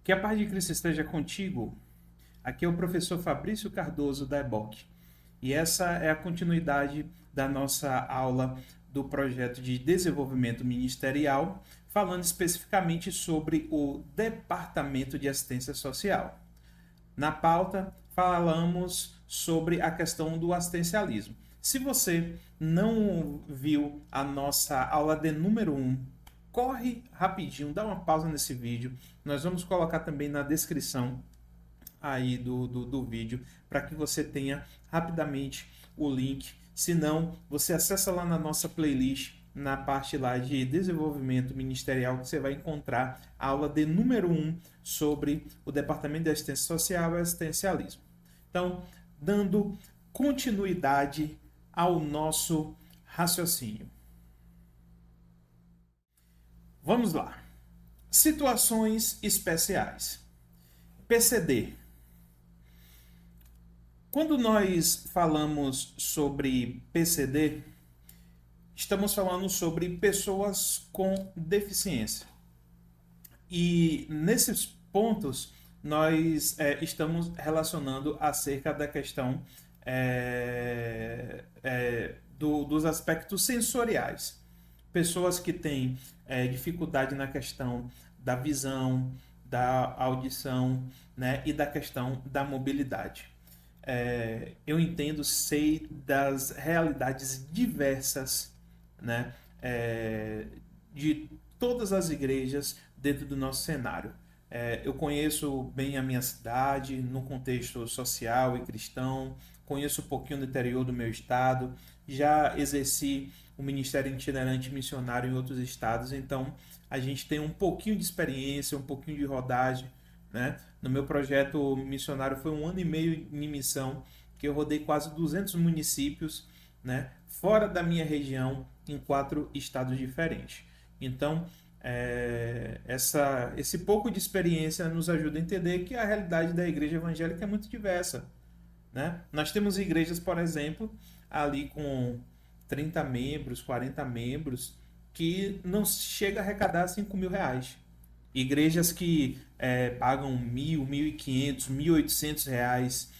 Que a paz de Cristo esteja contigo. Aqui é o professor Fabrício Cardoso da EBOC. E essa é a continuidade da nossa aula do projeto de desenvolvimento ministerial, falando especificamente sobre o Departamento de Assistência Social. Na pauta, falamos sobre a questão do assistencialismo. Se você não viu a nossa aula de número 1, corre rapidinho, dá uma pausa nesse vídeo. Nós vamos colocar também na descrição aí do vídeo para que você tenha rapidamente o link. Se não, você acessa lá na nossa playlist, na parte lá de desenvolvimento ministerial, que você vai encontrar a aula de número 1 sobre o Departamento de Assistência Social e Assistencialismo. Então, dando continuidade ao nosso raciocínio. Vamos lá. Situações especiais. PCD. Quando nós falamos sobre PCD, estamos falando sobre pessoas com deficiência. E nesses pontos, nós estamos relacionando acerca da questão dos aspectos sensoriais. Pessoas que têm dificuldade na questão da visão, da audição, né, e da questão da mobilidade. Eu entendo, sei das realidades diversas, né, de todas as igrejas dentro do nosso cenário. Eu conheço bem a minha cidade no contexto social e cristão, conheço um pouquinho do interior do meu estado, já exerci o ministério itinerante missionário em outros estados, então a gente tem um pouquinho de experiência, um pouquinho de rodagem, né? No meu projeto missionário foi 1 ano e meio em missão, que eu rodei quase 200 municípios, né? Fora da minha região, em 4 estados diferentes. Então, esse pouco de experiência nos ajuda a entender que a realidade da igreja evangélica é muito diversa, né? Nós temos igrejas, por exemplo, ali com 30 membros, 40 membros, que não chega a arrecadar 5 mil reais. Igrejas que pagam 1.000, 1.500, 1.800 reais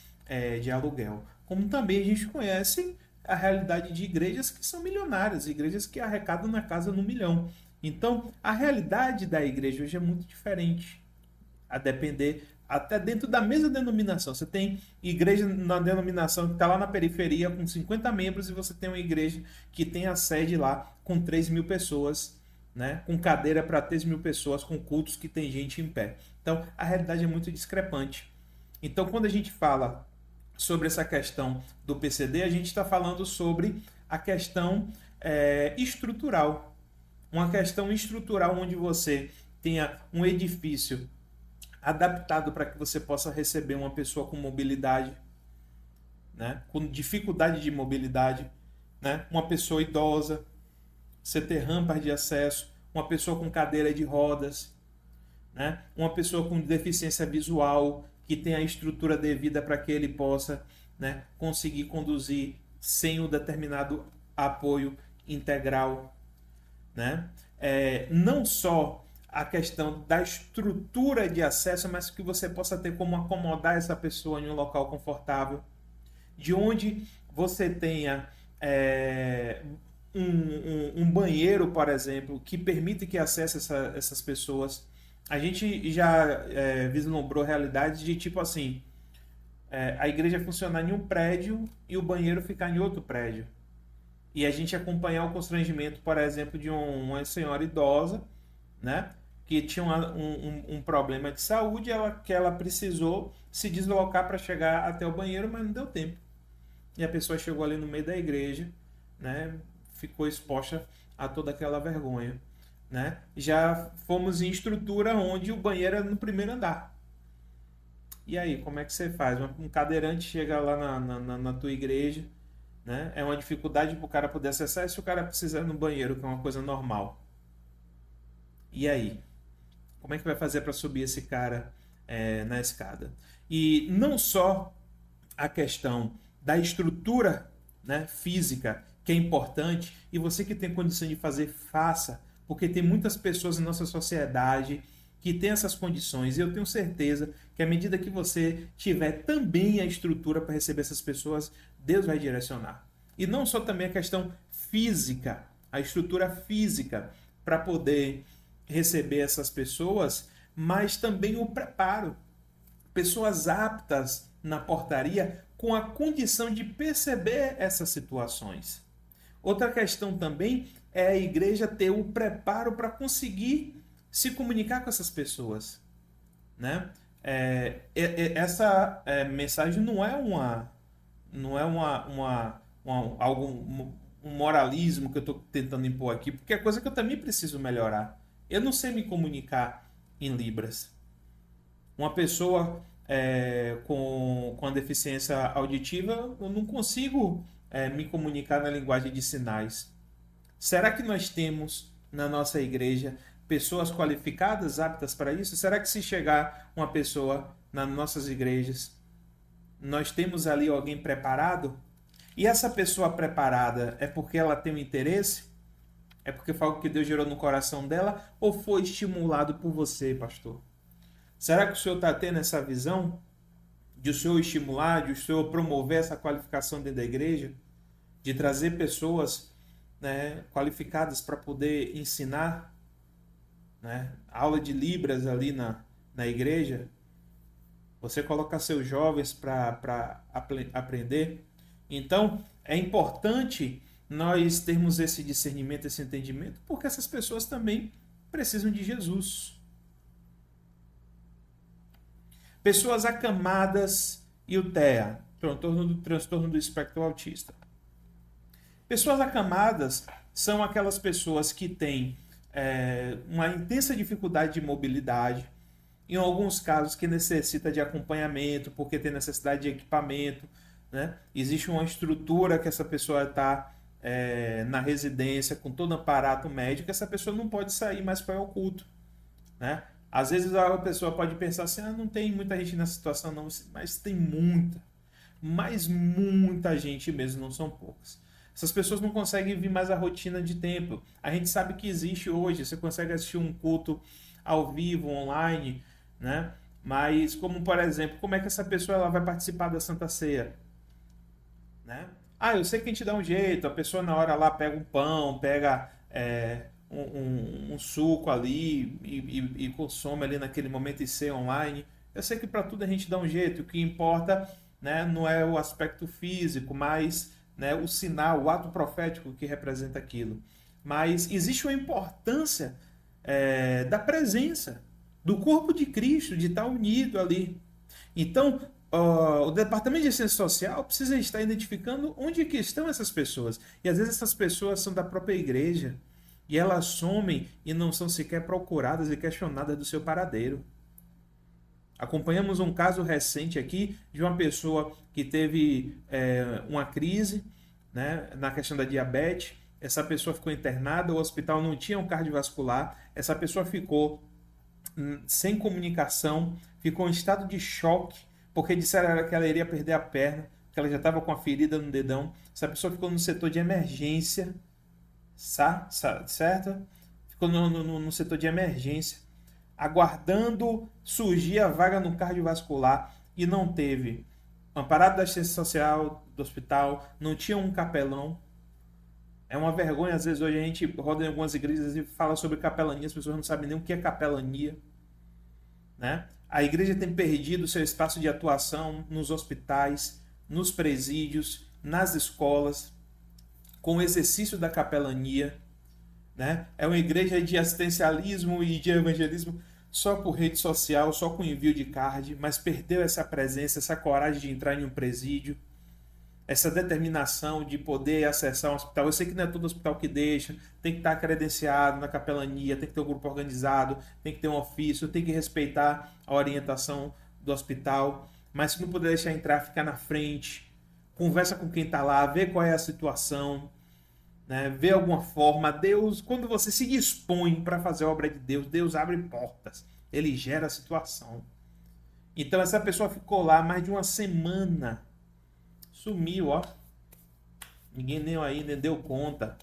de aluguel. Como também a gente conhece a realidade de igrejas que são milionárias, igrejas que arrecadam na casa no milhão. Então, a realidade da igreja hoje é muito diferente, a depender até dentro da mesma denominação. Você tem igreja na denominação que está lá na periferia com 50 membros e você tem uma igreja que tem a sede lá com 3 mil pessoas, né? Com cadeira para 3 mil pessoas, com cultos que tem gente em pé. Então, a realidade é muito discrepante. Então, quando a gente fala sobre essa questão do PCD, a gente está falando sobre a questão estrutural. Uma questão estrutural onde você tenha um edifício adaptado para que você possa receber uma pessoa com mobilidade, né? Com dificuldade de mobilidade, né? Uma pessoa idosa, você ter rampas de acesso, uma pessoa com cadeira de rodas, né? Uma pessoa com deficiência visual, que tem a estrutura devida para que ele possa, né, conseguir conduzir sem o determinado apoio integral, né? Não só a questão da estrutura de acesso, mas que você possa ter como acomodar essa pessoa em um local confortável, de onde você tenha um banheiro, por exemplo, que permite que acesse essas pessoas. A gente já vislumbrou realidades de tipo assim, a igreja funcionar em um prédio e o banheiro ficar em outro prédio. E a gente acompanhar o constrangimento, por exemplo, de uma senhora idosa, né, que tinha um problema de saúde, que ela precisou se deslocar para chegar até o banheiro, mas não deu tempo. E a pessoa chegou ali no meio da igreja, né, ficou exposta a toda aquela vergonha, né? Já fomos em estrutura onde o banheiro era no primeiro andar. E aí, como é que você faz? Um cadeirante chega lá na tua igreja, né? É uma dificuldade para o cara poder acessar, e se o cara precisar ir no banheiro, que é uma coisa normal. E aí? Como é que vai fazer para subir esse cara na escada? E não só a questão da estrutura, né, física, que é importante, e você que tem condição de fazer, faça, porque tem muitas pessoas em nossa sociedade que tem essas condições. E eu tenho certeza que à medida que você tiver também a estrutura para receber essas pessoas, Deus vai direcionar. E não só também a questão física, a estrutura física para poder receber essas pessoas, mas também o preparo. Pessoas aptas na portaria com a condição de perceber essas situações. Outra questão também é a igreja ter o preparo para conseguir se comunicar com essas pessoas, né? Essa mensagem não é um moralismo que eu estou tentando impor aqui, porque é coisa que eu também preciso melhorar. Eu não sei me comunicar em Libras. Uma pessoa com deficiência auditiva, eu não consigo me comunicar na linguagem de sinais. Será que nós temos na nossa igreja pessoas qualificadas, aptas para isso? Será que se chegar uma pessoa nas nossas igrejas, nós temos ali alguém preparado? E essa pessoa preparada é porque ela tem um interesse? É porque foi algo que Deus gerou no coração dela? Ou foi estimulado por você, pastor? Será que o senhor está tendo essa visão de o senhor estimular, de o senhor promover essa qualificação dentro da igreja? De trazer pessoas, né, qualificadas para poder ensinar, né, aula de Libras ali na igreja? Você colocar seus jovens para aprender? Então, é importante nós termos esse discernimento, esse entendimento, porque essas pessoas também precisam de Jesus. Pessoas acamadas e o TEA, transtorno do espectro autista. Pessoas acamadas são aquelas pessoas que têm uma intensa dificuldade de mobilidade, em alguns casos que necessita de acompanhamento, porque tem necessidade de equipamento, né? Existe uma estrutura que essa pessoa está na residência, com todo o aparato médico, essa pessoa não pode sair mais para o culto, né? Às vezes a pessoa pode pensar assim, não tem muita gente nessa situação não, mas tem muita, mas muita gente mesmo, não são poucas. Essas pessoas não conseguem vir mais a rotina de templo. A gente sabe que existe hoje, você consegue assistir um culto ao vivo, online, né? Mas como, por exemplo, como é que essa pessoa ela vai participar da Santa Ceia? Né? Eu sei que a gente dá um jeito, a pessoa na hora lá pega um pão, pega um suco ali e consome ali naquele momento e ceia online. Eu sei que para tudo a gente dá um jeito, o que importa, né, não é o aspecto físico, mas, né, o sinal, o ato profético que representa aquilo. Mas existe uma importância da presença, do corpo de Cristo, de estar unido ali. Então, o Departamento de Assistência Social precisa estar identificando onde que estão essas pessoas. E às vezes essas pessoas são da própria igreja. E elas somem e não são sequer procuradas e questionadas do seu paradeiro. Acompanhamos um caso recente aqui de uma pessoa que teve uma crise, né, na questão da diabetes. Essa pessoa ficou internada, o hospital não tinha um cardiovascular. Essa pessoa ficou sem comunicação, ficou em estado de choque, porque disseram que ela iria perder a perna, que ela já estava com a ferida no dedão. Essa pessoa ficou no setor de emergência, certo? Ficou no setor de emergência, aguardando surgir a vaga no cardiovascular e não teve. Amparado da assistência social do hospital, não tinha um capelão. É uma vergonha, às vezes, hoje a gente roda em algumas igrejas e fala sobre capelania, as pessoas não sabem nem o que é capelania, né? A igreja tem perdido seu espaço de atuação nos hospitais, nos presídios, nas escolas, com o exercício da capelania, né? É uma igreja de assistencialismo e de evangelismo só por rede social, só com envio de card, mas perdeu essa presença, essa coragem de entrar em um presídio, essa determinação de poder acessar um hospital. Eu sei que não é todo hospital que deixa, tem que estar credenciado na capelania, tem que ter um grupo organizado, tem que ter um ofício, tem que respeitar a orientação do hospital, mas se não puder deixar entrar, fica na frente, conversa com quem está lá, vê qual é a situação, né? Vê alguma forma. Deus, quando você se dispõe para fazer a obra de Deus, Deus abre portas, Ele gera a situação. Então essa pessoa ficou lá mais de uma semana, sumiu, ó. Ninguém nem aí, nem deu conta.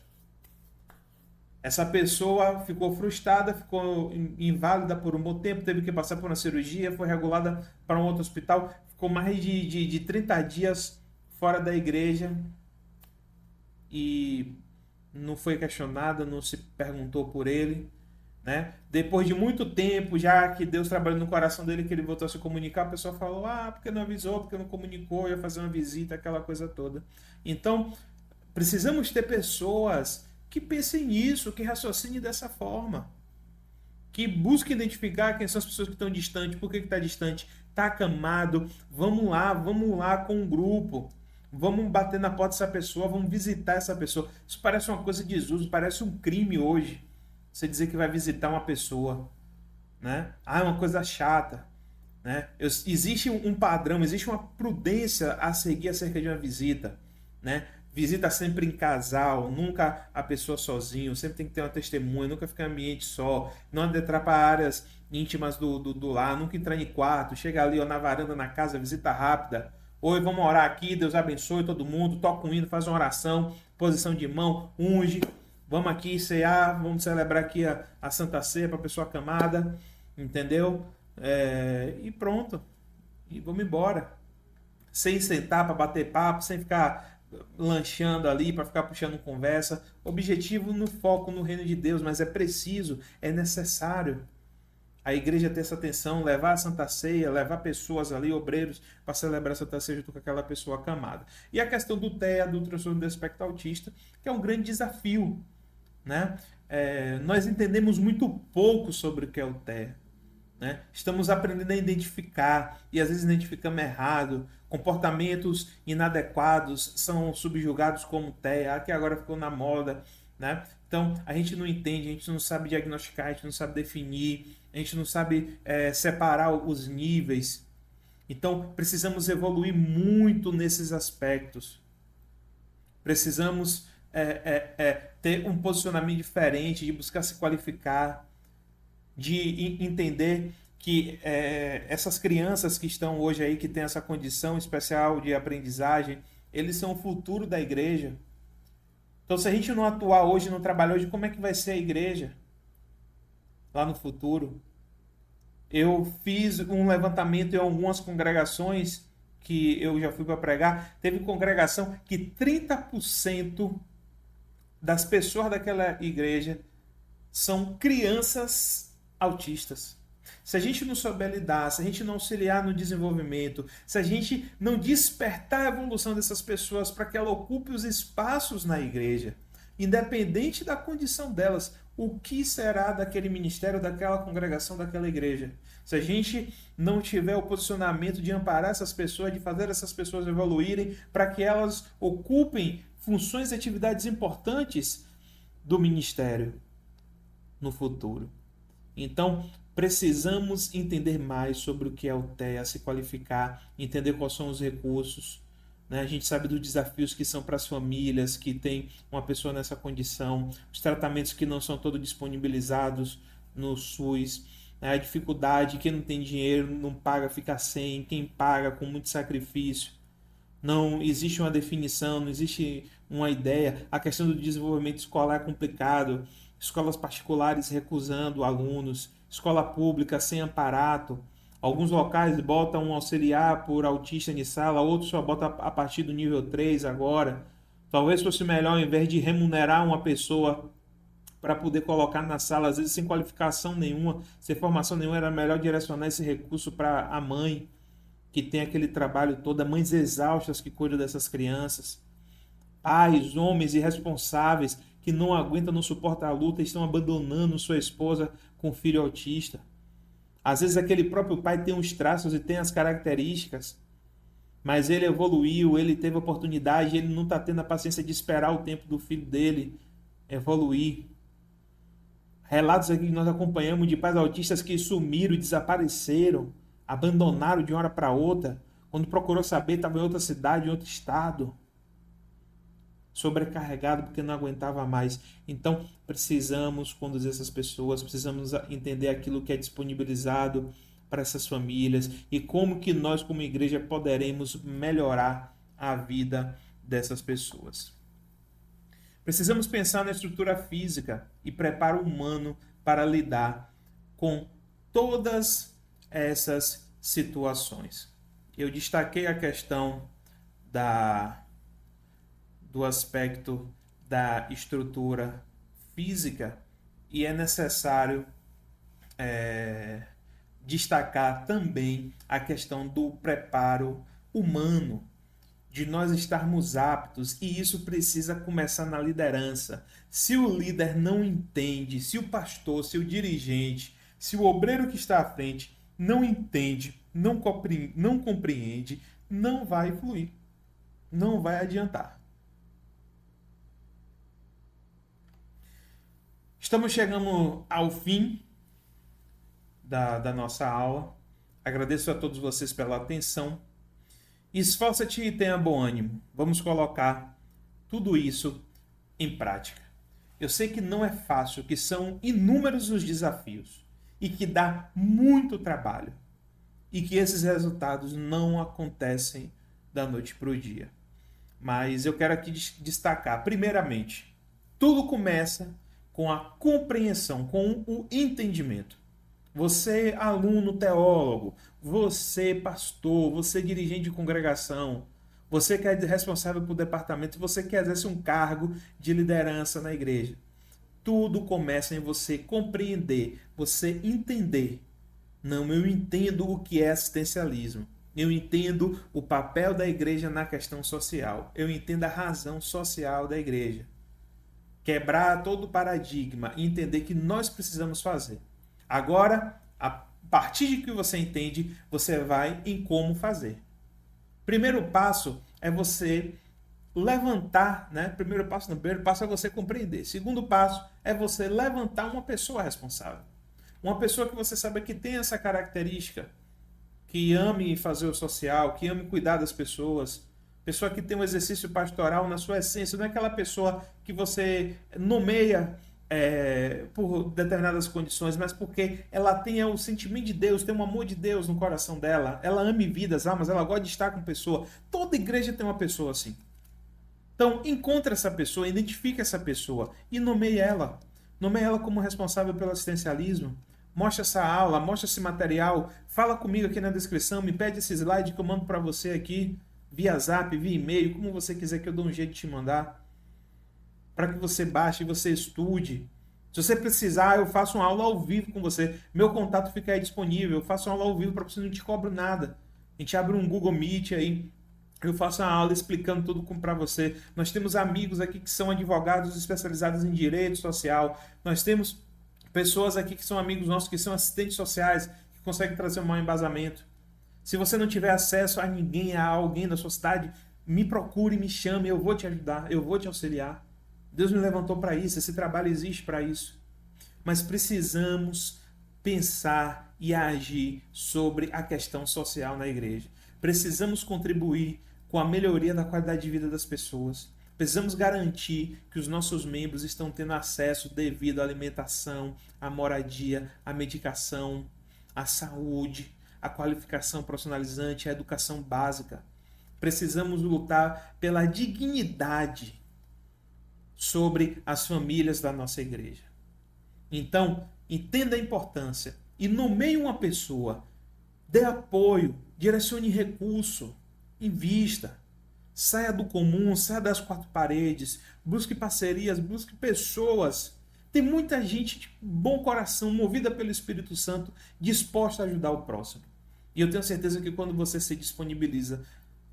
Essa pessoa ficou frustrada, ficou inválida por um bom tempo, teve que passar por uma cirurgia, foi regulada para um outro hospital, ficou mais de 30 dias fora da igreja e não foi questionada, não se perguntou por ele, né? Depois de muito tempo, já que Deus trabalhou no coração dele, que ele voltou a se comunicar, a pessoa falou, porque não avisou, porque não comunicou, ia fazer uma visita, aquela coisa toda. Então, precisamos ter pessoas que pensem nisso, que raciocinem dessa forma, que busquem identificar quem são as pessoas que estão distantes, por que está distante, está acamado, vamos lá com um grupo, vamos bater na porta dessa pessoa, vamos visitar essa pessoa. Isso parece uma coisa de desuso, parece um crime hoje, você dizer que vai visitar uma pessoa, né? É uma coisa chata, né? Existe um padrão, existe uma prudência a seguir acerca de uma visita, né? Visita sempre em casal, nunca a pessoa sozinho, sempre tem que ter uma testemunha, nunca ficar em ambiente só, não adentrar para áreas íntimas do lar, nunca entrar em quarto, chega ali ó, na varanda, na casa, visita rápida. Oi, vamos orar aqui, Deus abençoe todo mundo, toca um hino, faz uma oração, posição de mão, unge, vamos aqui cear, vamos celebrar aqui a Santa Ceia para a pessoa acamada, entendeu? E pronto, e vamos embora. Sem sentar para bater papo, sem ficar lanchando ali, para ficar puxando conversa. Objetivo no foco no reino de Deus, mas é preciso, é necessário a igreja ter essa atenção, levar a Santa Ceia, levar pessoas ali, obreiros, para celebrar a Santa Ceia junto com aquela pessoa acamada. E a questão do TEA, do transtorno do espectro autista, que é um grande desafio, né? Nós entendemos muito pouco sobre o que é o TEA. Né? Estamos aprendendo a identificar e às vezes identificamos errado. Comportamentos inadequados são subjugados como TEA, que agora ficou na moda. Né? Então a gente não entende, a gente não sabe diagnosticar, a gente não sabe definir, a gente não sabe separar os níveis. Então precisamos evoluir muito nesses aspectos. Precisamos ter um posicionamento diferente, de buscar se qualificar, de entender que essas crianças que estão hoje aí, que têm essa condição especial de aprendizagem, eles são o futuro da igreja. Então, se a gente não atuar hoje, não trabalhar hoje, como é que vai ser a igreja lá no futuro? Eu fiz um levantamento em algumas congregações que eu já fui para pregar. Teve congregação que 30% das pessoas daquela igreja são crianças autistas. Se a gente não souber lidar, se a gente não auxiliar no desenvolvimento, se a gente não despertar a evolução dessas pessoas para que ela ocupe os espaços na igreja, independente da condição delas, o que será daquele ministério, daquela congregação, daquela igreja? Se a gente não tiver o posicionamento de amparar essas pessoas, de fazer essas pessoas evoluírem para que elas ocupem funções e atividades importantes do ministério no futuro. Então, precisamos entender mais sobre o que é o TEA, se qualificar, entender quais são os recursos. Né? A gente sabe dos desafios que são para as famílias que têm uma pessoa nessa condição, os tratamentos que não são todos disponibilizados no SUS, né? A dificuldade, quem não tem dinheiro não paga, fica sem, quem paga com muito sacrifício. Não existe uma definição, não existe uma ideia. A questão do desenvolvimento escolar é complicado. Escolas particulares recusando alunos, escola pública sem amparato. Alguns locais botam um auxiliar por autista em sala, outros só botam a partir do nível 3 agora. Talvez fosse melhor, ao invés de remunerar uma pessoa para poder colocar na sala, às vezes sem qualificação nenhuma, sem formação nenhuma, era melhor direcionar esse recurso para a mãe, que tem aquele trabalho todo, mães exaustas que cuidam dessas crianças. Pais, homens irresponsáveis que não aguentam, não suportam a luta, estão abandonando sua esposa com filho autista. Às vezes aquele próprio pai tem os traços e tem as características, mas ele evoluiu, ele teve oportunidade, ele não está tendo a paciência de esperar o tempo do filho dele evoluir. Relatos aqui que nós acompanhamos de pais autistas que sumiram e desapareceram, abandonaram de uma hora para outra, quando procurou saber estava em outra cidade, em outro estado, sobrecarregado porque não aguentava mais. Então precisamos conduzir essas pessoas, precisamos entender aquilo que é disponibilizado para essas famílias e como que nós como igreja poderemos melhorar a vida dessas pessoas. Precisamos pensar na estrutura física e preparo humano para lidar com todas essas situações. Eu destaquei a questão do aspecto da estrutura física e é necessário destacar também a questão do preparo humano, de nós estarmos aptos, e isso precisa começar na liderança. Se o líder não entende, se o pastor, se o dirigente, se o obreiro que está à frente não entende, não compreende, não vai fluir, não vai adiantar. Estamos chegando ao fim da nossa aula. Agradeço a todos vocês pela atenção. Esforça-te e tenha bom ânimo. Vamos colocar tudo isso em prática. Eu sei que não é fácil, que são inúmeros os desafios e que dá muito trabalho e que esses resultados não acontecem da noite para o dia. Mas eu quero aqui destacar, primeiramente, tudo começa com a compreensão, com o entendimento. Você, aluno teólogo, você, pastor, você, dirigente de congregação, você que é responsável por departamento, você que exerce um cargo de liderança na igreja. Tudo começa em você compreender, você entender. Não, eu entendo o que é assistencialismo. Eu entendo o papel da igreja na questão social. Eu entendo a razão social da igreja. Quebrar todo o paradigma e entender que nós precisamos fazer. Agora, a partir de que você entende, você vai em como fazer. Primeiro passo é você levantar, né? Primeiro passo é você compreender. Segundo passo é você levantar uma pessoa responsável. Uma pessoa que você sabe que tem essa característica, que ame fazer o social, que ame cuidar das pessoas, pessoa que tem um exercício pastoral na sua essência, não é aquela pessoa que você nomeia por determinadas condições, mas porque ela tem o sentimento de Deus, tem o amor de Deus no coração dela, ela ama vidas, almas, ela gosta de estar com pessoa. Toda igreja tem uma pessoa assim. Então, encontre essa pessoa, identifique essa pessoa e nomeie ela. Nomeie ela como responsável pelo assistencialismo. Mostre essa aula, mostre esse material, fala comigo aqui na descrição, me pede esse slide que eu mando para você aqui, via zap, via e-mail, como você quiser que eu dou um jeito de te mandar, para que você baixe e você estude. Se você precisar, eu faço uma aula ao vivo com você. Meu contato fica aí disponível. Eu faço uma aula ao vivo para você, não te cobro nada. A gente abre um Google Meet aí. Eu faço uma aula explicando tudo para você. Nós temos amigos aqui que são advogados especializados em direito social. Nós temos pessoas aqui que são amigos nossos, que são assistentes sociais, que conseguem trazer um maior embasamento. Se você não tiver acesso a ninguém, a alguém da sua cidade, me procure, me chame, eu vou te ajudar, eu vou te auxiliar. Deus me levantou para isso, esse trabalho existe para isso. Mas precisamos pensar e agir sobre a questão social na igreja. Precisamos contribuir com a melhoria da qualidade de vida das pessoas. Precisamos garantir que os nossos membros estão tendo acesso devido à alimentação, à moradia, à medicação, à saúde, à qualificação profissionalizante, à educação básica. Precisamos lutar pela dignidade sobre as famílias da nossa igreja. Então, entenda a importância e nomeie uma pessoa, dê apoio, direcione recurso, invista, saia do comum, saia das quatro paredes, busque parcerias, busque pessoas. Tem muita gente de bom coração, movida pelo Espírito Santo, disposta a ajudar o próximo. E eu tenho certeza que quando você se disponibiliza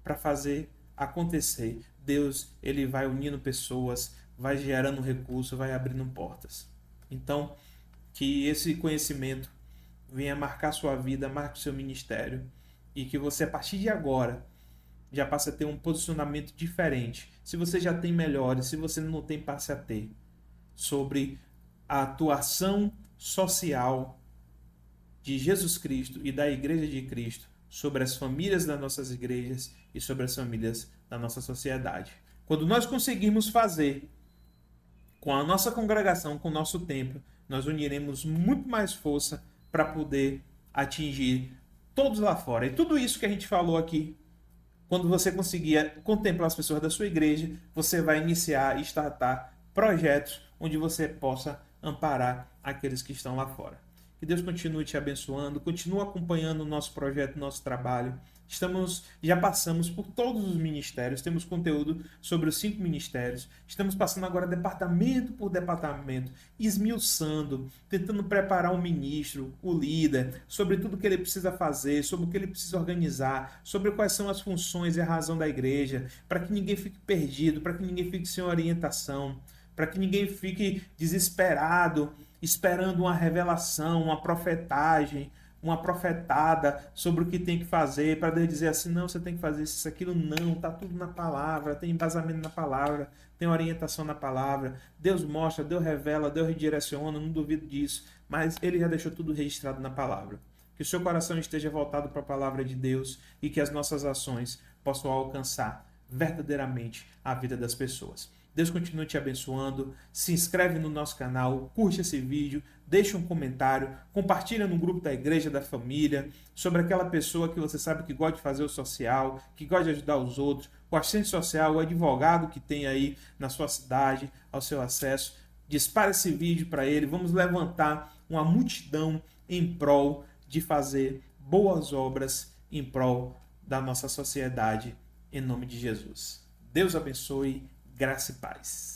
para fazer acontecer, Deus ele vai unindo pessoas, vai gerando recurso, vai abrindo portas. Então, que esse conhecimento venha marcar sua vida, marque o seu ministério, e que você, a partir de agora, já passe a ter um posicionamento diferente. Se você já tem melhores, se você não tem, passe a ter. Sobre a atuação social de Jesus Cristo e da Igreja de Cristo, sobre as famílias das nossas igrejas e sobre as famílias da nossa sociedade. Quando nós conseguirmos fazer com a nossa congregação, com o nosso templo, nós uniremos muito mais força para poder atingir todos lá fora. E tudo isso que a gente falou aqui, quando você conseguir contemplar as pessoas da sua igreja, você vai iniciar e startar projetos onde você possa amparar aqueles que estão lá fora. Que Deus continue te abençoando, continue acompanhando o nosso projeto, o nosso trabalho. Já passamos por todos os ministérios, temos conteúdo sobre os 5 ministérios. Estamos passando agora departamento por departamento, esmiuçando, tentando preparar o ministro, o líder, sobre tudo que ele precisa fazer, sobre o que ele precisa organizar, sobre quais são as funções e a razão da igreja, para que ninguém fique perdido, para que ninguém fique sem orientação, para que ninguém fique desesperado, esperando uma revelação, uma profetagem, uma profetada sobre o que tem que fazer, para Deus dizer assim, não, você tem que fazer isso, aquilo, não, tá tudo na palavra, tem embasamento na palavra, tem orientação na palavra, Deus mostra, Deus revela, Deus redireciona, não duvido disso, mas Ele já deixou tudo registrado na palavra. Que o seu coração esteja voltado para a palavra de Deus e que as nossas ações possam alcançar verdadeiramente a vida das pessoas. Deus continue te abençoando, se inscreve no nosso canal, curte esse vídeo, deixa um comentário, compartilha no grupo da igreja, da família, sobre aquela pessoa que você sabe que gosta de fazer o social, que gosta de ajudar os outros, o assistente social, o advogado que tem aí na sua cidade, ao seu acesso. Dispara esse vídeo para ele, vamos levantar uma multidão em prol de fazer boas obras em prol da nossa sociedade, em nome de Jesus. Deus abençoe. Graça e paz.